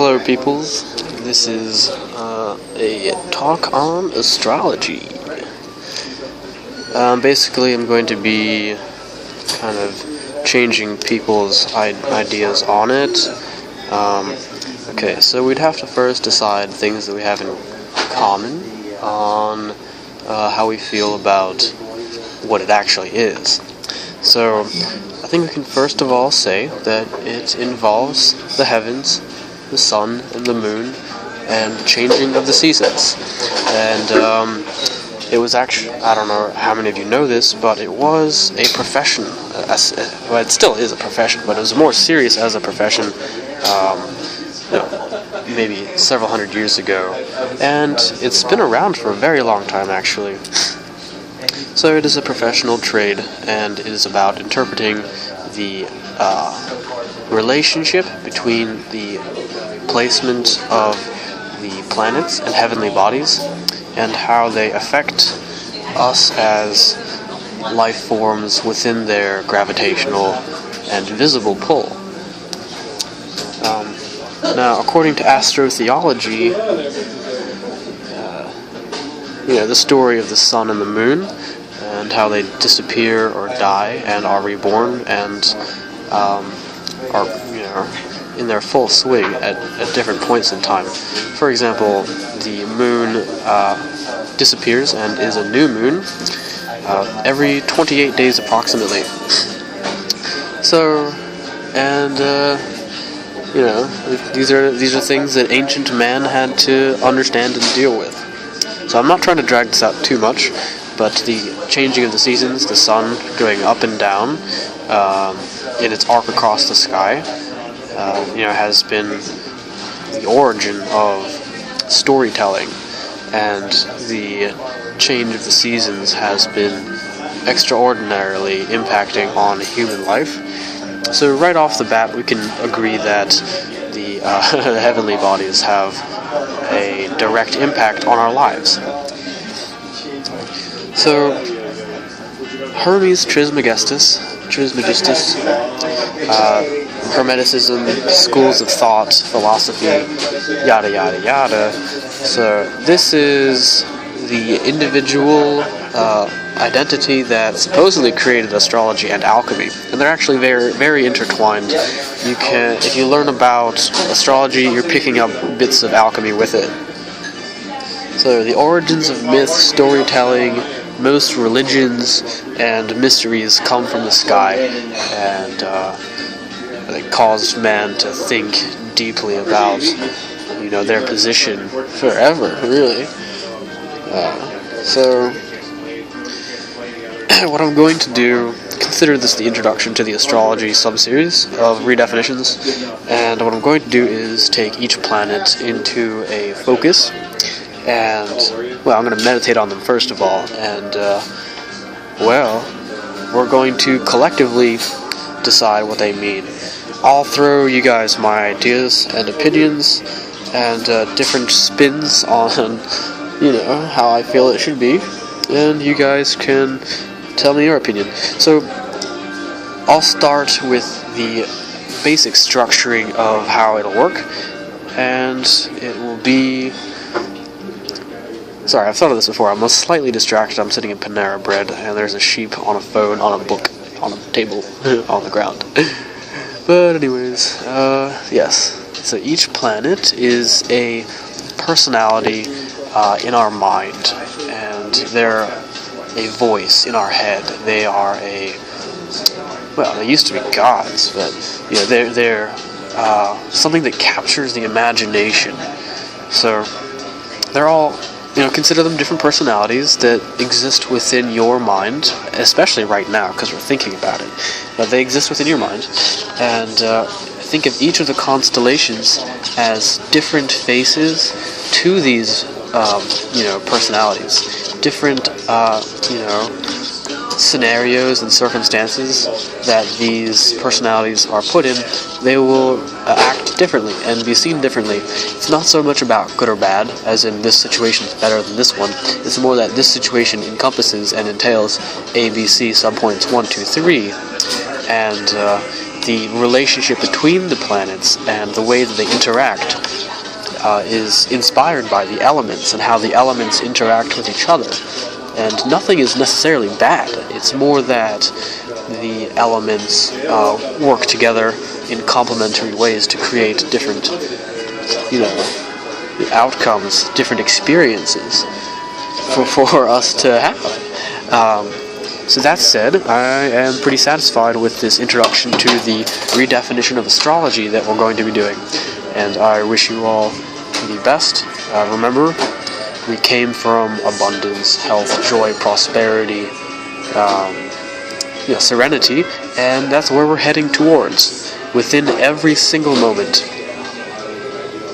Hello peoples, this is a talk on astrology. Basically I'm going to be kind of changing people's ideas on it. Okay, so we'd have to first decide things that we have in common on how we feel about what it actually is. So I think we can first of all say that it involves the heavens, the sun, and the moon, and the changing of the seasons. And it was actually, I don't know how many of you know this, but it was a profession. Well, it still is a profession, but it was more serious as a profession maybe several hundred years ago. And it's been around for a very long time, actually. So it is a professional trade, and it is about interpreting the relationship between the placement of the planets and heavenly bodies, and how they affect us as life forms within their gravitational and visible pull. Now, according to astrotheology, the story of the sun and the moon, and how they disappear or die and are reborn and are in their full swing at different points in time. For example, the moon disappears and is a new moon every 28 days approximately. So, and these are things that ancient man had to understand and deal with. So I'm not trying to drag this out too much, but the changing of the seasons, the sun going up and down in its arc across the sky, has been the origin of storytelling, and the change of the seasons has been extraordinarily impacting on human life. So right off the bat, we can agree that the heavenly bodies have a direct impact on our lives. So, Hermes Trismegistus, Hermeticism, schools of thought, philosophy, yada yada yada. So this is the individual identity that supposedly created astrology and alchemy, and they're actually very, very intertwined. If you learn about astrology, you're picking up bits of alchemy with it. So the origins of myth, storytelling, most religions and mysteries come from the sky, and they caused man to think deeply about, their position forever, really. So, what I'm going to do, consider this the introduction to the astrology subseries of redefinitions, and what I'm going to do is take each planet into a focus, and, I'm going to meditate on them first of all, and, we're going to collectively decide what they mean. I'll throw you guys my ideas and opinions, and different spins on, how I feel it should be, and you guys can tell me your opinion. So, I'll start with the basic structuring of how it'll work, and it will be... Sorry, I've thought of this before. I'm slightly distracted. I'm sitting in Panera Bread, and there's a sheep on a phone, on a book, on a table, on the ground. But anyways, yes. So each planet is a personality in our mind, and they're a voice in our head. They are they used to be gods, but they're something that captures the imagination. So they're all, consider them different personalities that exist within your mind, especially right now because we're thinking about it. But they exist within your mind, and think of each of the constellations as different faces to these personalities, different scenarios and circumstances that these personalities are put in. They will act differently and be seen differently. It's not so much about good or bad, as in this situation is better than this one. It's more that this situation encompasses and entails A, B, C subpoints 1, 2, 3, and the relationship between the planets and the way that they interact is inspired by the elements and how the elements interact with each other. And nothing is necessarily bad. It's more that the elements work together in complementary ways to create different, outcomes, different experiences for us to have. So that said, I am pretty satisfied with this introduction to the redefinition of astrology that we're going to be doing. And I wish you all the best. Remember, we came from abundance, health, joy, prosperity, serenity, and that's where we're heading towards within every single moment.